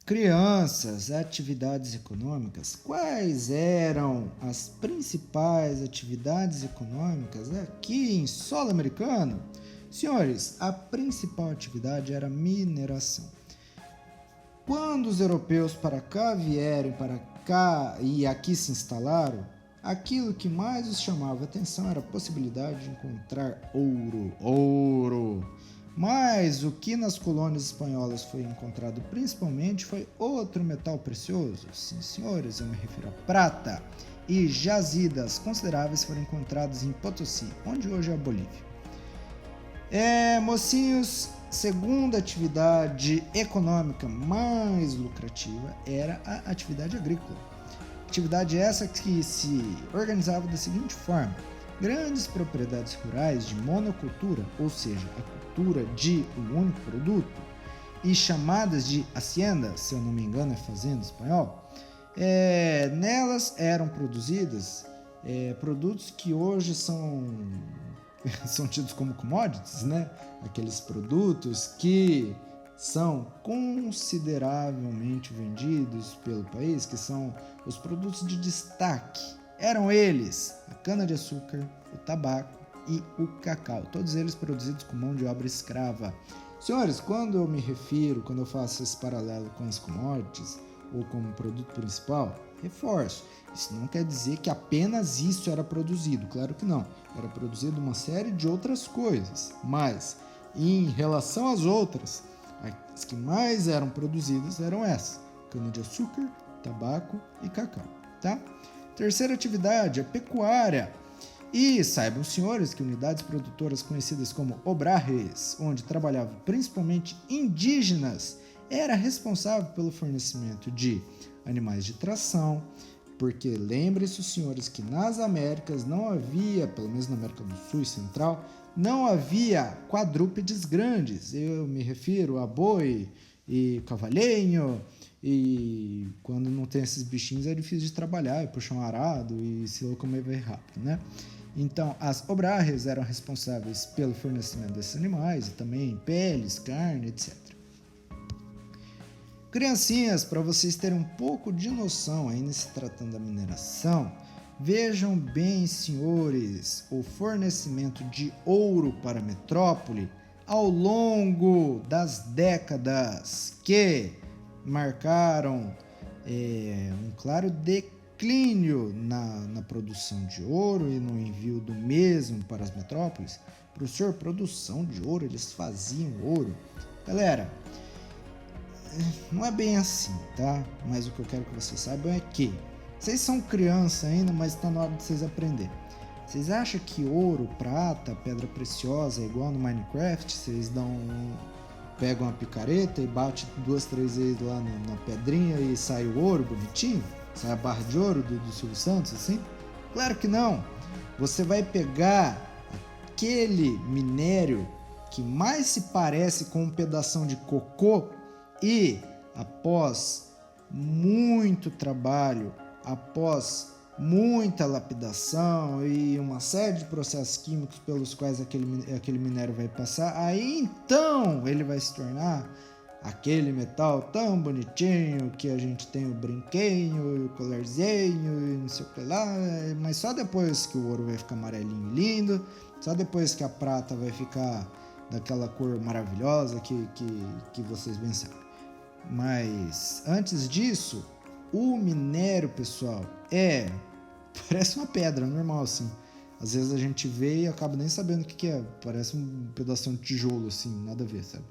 Crianças, atividades econômicas. Quais eram as principais atividades econômicas aqui em solo americano? Senhores, a principal atividade era a mineração. Quando os europeus para cá vieram para cá e aqui se instalaram, aquilo que mais os chamava a atenção era a possibilidade de encontrar ouro. Ouro! Mas o que nas colônias espanholas foi encontrado principalmente foi outro metal precioso. Sim, senhores, eu me refiro a prata. E jazidas consideráveis foram encontrados em Potosí, onde hoje é a Bolívia. Mocinhos, segunda atividade econômica mais lucrativa era a atividade agrícola. Atividade essa que se organizava da seguinte forma: grandes propriedades rurais de monocultura, ou seja, a cultura de um único produto, e chamadas de hacienda, se eu não me engano é fazenda em espanhol, nelas eram produzidas produtos que hoje são tidos como commodities, né? Aqueles produtos que são consideravelmente vendidos pelo país, que são os produtos de destaque. Eram eles a cana-de-açúcar, o tabaco e o cacau, todos eles produzidos com mão de obra escrava. Senhores, quando eu faço esse paralelo com as commodities ou como produto principal, reforço, isso não quer dizer que apenas isso era produzido, claro que não, era produzido uma série de outras coisas, mas em relação às outras, as que mais eram produzidas eram essas: cana-de-açúcar, tabaco e cacau, tá? Terceira atividade, a pecuária. E saibam, senhores, que unidades produtoras conhecidas como obrajes, onde trabalhavam principalmente indígenas, era responsável pelo fornecimento de animais de tração, porque lembrem-se, senhores, que nas Américas não havia, pelo menos na América do Sul e Central, não havia quadrúpedes grandes. Eu me refiro a boi e cavalhinho, e quando não tem esses bichinhos é difícil de trabalhar, e puxar um arado e se locomover rápido, né? Então, as obrajes eram responsáveis pelo fornecimento desses animais, e também peles, carne, etc. Criancinhas, para vocês terem um pouco de noção ainda se tratando da mineração, vejam bem, senhores, o fornecimento de ouro para a metrópole ao longo das décadas que marcaram um claro declínio na produção de ouro e no envio do mesmo para as metrópoles. Professor, produção de ouro, eles faziam ouro. Galera, não é bem assim, tá? Mas o que eu quero que vocês saibam é que vocês são criança ainda, mas está na hora de vocês aprenderem. Vocês acham que ouro, prata, pedra preciosa é igual no Minecraft? Vocês pegam uma picareta e bate 2, 3 vezes lá na pedrinha e sai o ouro bonitinho? Sai a barra de ouro do Silvio Santos, assim? Claro que não! Você vai pegar aquele minério que mais se parece com um pedação de cocô e, após muito trabalho, após muita lapidação e uma série de processos químicos pelos quais aquele minério vai passar, aí então ele vai se tornar aquele metal tão bonitinho que a gente tem o brinquinho, o colarzinho e não sei o que lá, mas só depois que o ouro vai ficar amarelinho e lindo, só depois que a prata vai ficar daquela cor maravilhosa que vocês bem sabem. Mas antes disso, o minério, pessoal, parece uma pedra normal, assim. Às vezes a gente vê e acaba nem sabendo o que é. Parece um pedaço de tijolo, assim, nada a ver, sabe?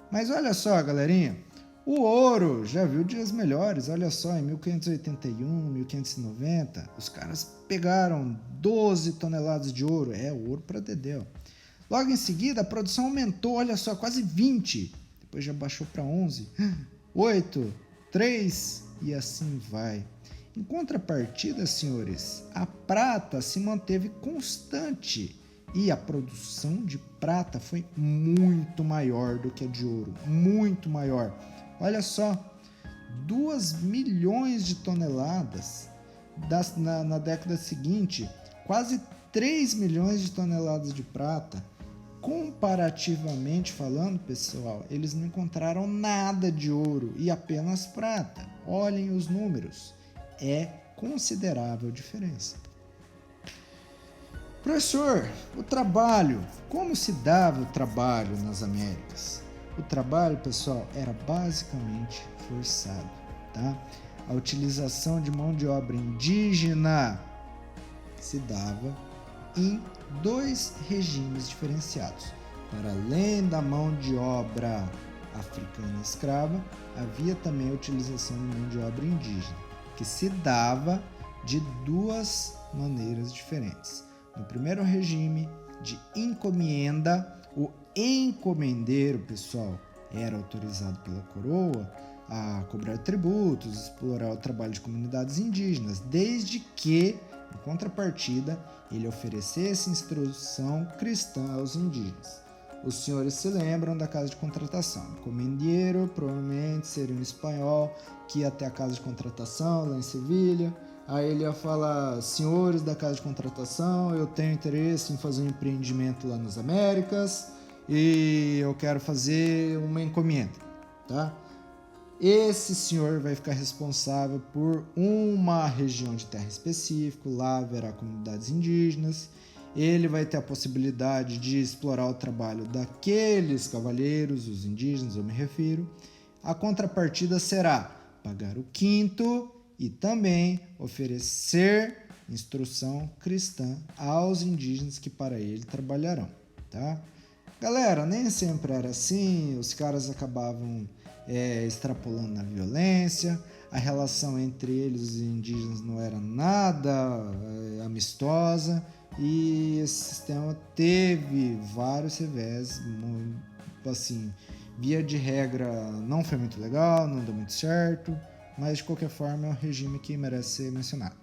Mas olha só, galerinha, o ouro já viu dias melhores. Olha só, em 1581, 1590, os caras pegaram 12 toneladas de ouro. Ouro pra dedéu. Logo em seguida, a produção aumentou, olha só, quase 20. Depois já baixou para 11, 8, 3 e assim vai. Em contrapartida, senhores, a prata se manteve constante e a produção de prata foi muito maior do que a de ouro, muito maior. Olha só, 2 milhões de toneladas na década seguinte, quase 3 milhões de toneladas de prata. Comparativamente falando, pessoal, eles não encontraram nada de ouro e apenas prata. Olhem os números. É considerável diferença. Professor, o trabalho. Como se dava o trabalho nas Américas? O trabalho, pessoal, era basicamente forçado, tá? A utilização de mão de obra indígena se dava em 2 regimes diferenciados. Para além da mão de obra africana escrava, havia também a utilização de mão de obra indígena, que se dava de 2 maneiras diferentes. No primeiro regime de encomienda, o encomendeiro, pessoal, era autorizado pela coroa a cobrar tributos, explorar o trabalho de comunidades indígenas, desde que, em contrapartida, ele oferecesse instrução cristã aos indígenas. Os senhores se lembram da casa de contratação. O encomendeiro provavelmente seria um espanhol que ia até a casa de contratação lá em Sevilha. Aí ele ia falar: senhores da casa de contratação, eu tenho interesse em fazer um empreendimento lá nas Américas e eu quero fazer uma encomenda, tá? Esse senhor vai ficar responsável por uma região de terra específica, lá haverá comunidades indígenas, ele vai ter a possibilidade de explorar o trabalho daqueles cavalheiros, os indígenas eu me refiro. A contrapartida será pagar o quinto e também oferecer instrução cristã aos indígenas que para ele trabalharão, tá? Galera, nem sempre era assim, os caras acabavam extrapolando na violência, a relação entre eles e os indígenas não era nada amistosa e esse sistema teve vários revés, assim, via de regra não foi muito legal, não deu muito certo, mas de qualquer forma é um regime que merece ser mencionado.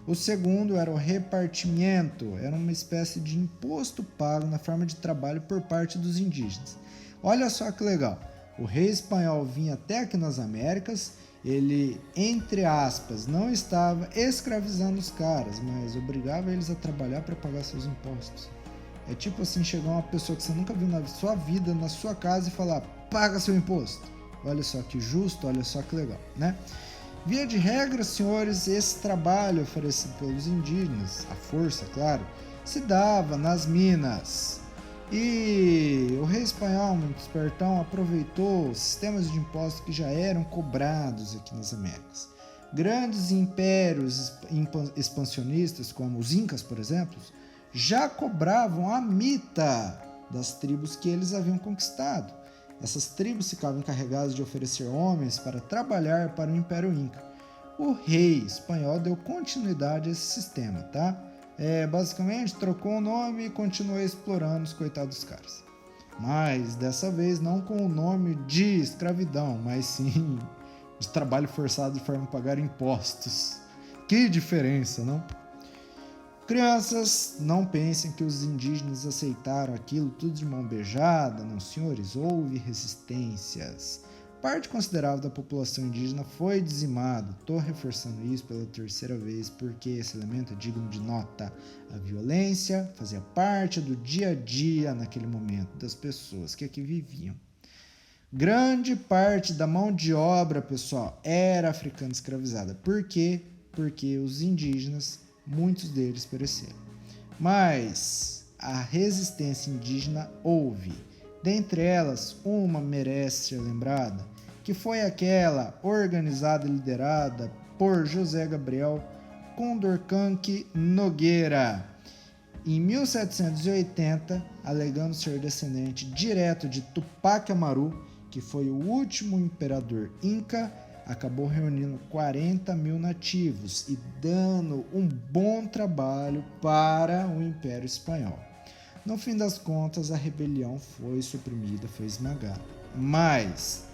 O segundo era o repartimento, era uma espécie de imposto pago na forma de trabalho por parte dos indígenas. Olha só que legal, o rei espanhol vinha até aqui nas Américas, ele, entre aspas, não estava escravizando os caras, mas obrigava eles a trabalhar para pagar seus impostos. É tipo assim, chegar uma pessoa que você nunca viu na sua vida, na sua casa e falar: paga seu imposto. Olha só que justo, olha só que legal, né? Via de regra, senhores, esse trabalho oferecido pelos indígenas, a força, claro, se dava nas minas. E o rei espanhol, muito espertão, aproveitou sistemas de impostos que já eram cobrados aqui nas Américas. Grandes impérios expansionistas, como os Incas, por exemplo, já cobravam a mita das tribos que eles haviam conquistado. Essas tribos ficavam encarregadas de oferecer homens para trabalhar para o Império Inca. O rei espanhol deu continuidade a esse sistema, tá? Basicamente trocou o nome e continuou explorando os coitados dos caras. Mas dessa vez não com o nome de escravidão, mas sim de trabalho forçado de forma a pagar impostos. Que diferença, não? Crianças, não pensem que os indígenas aceitaram aquilo tudo de mão beijada, não senhores, houve resistências. Parte considerável da população indígena foi dizimada. Estou reforçando isso pela 3ª vez porque esse elemento é digno de nota. A violência fazia parte do dia a dia naquele momento das pessoas que aqui viviam. Grande parte da mão de obra, pessoal, era africana escravizada. Por quê? Porque os indígenas, muitos deles pereceram. Mas a resistência indígena houve. Dentre elas, uma merece ser lembrada, que foi aquela organizada e liderada por José Gabriel Condorcanqui Nogueira. Em 1780, alegando ser descendente direto de Tupac Amaru, que foi o último imperador inca, acabou reunindo 40 mil nativos e dando um bom trabalho para o Império Espanhol. No fim das contas, a rebelião foi suprimida, foi esmagada. Mas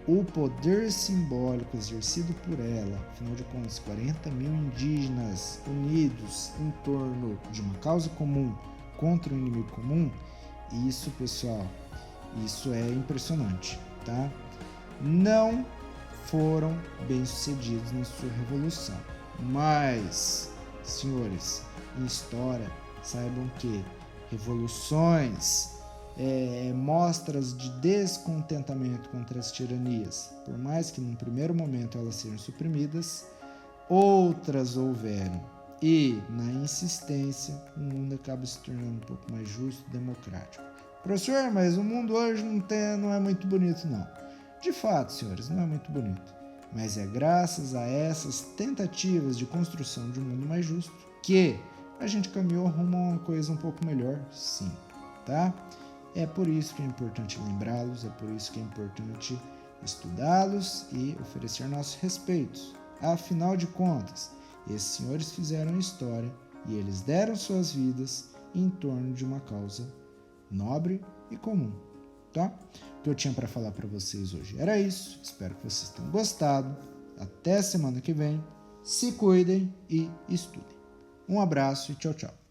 o poder simbólico exercido por ela, afinal de contas, 40 mil indígenas unidos em torno de uma causa comum contra um inimigo comum, isso, pessoal, isso é impressionante, tá? Não foram bem-sucedidos na sua revolução. Mas, senhores, em história, saibam que revoluções, mostras de descontentamento contra as tiranias. Por mais que num primeiro momento elas sejam suprimidas, outras houveram. E, na insistência, o mundo acaba se tornando um pouco mais justo e democrático. Professor, mas o mundo hoje não é muito bonito, não. De fato, senhores, não é muito bonito. Mas é graças a essas tentativas de construção de um mundo mais justo que a gente caminhou rumo a uma coisa um pouco melhor, sim, tá? É por isso que é importante lembrá-los, é por isso que é importante estudá-los e oferecer nossos respeitos. Afinal de contas, esses senhores fizeram história e eles deram suas vidas em torno de uma causa nobre e comum, tá? O que eu tinha para falar para vocês hoje era isso. Espero que vocês tenham gostado. Até semana que vem. Se cuidem e estudem. Um abraço e tchau, tchau.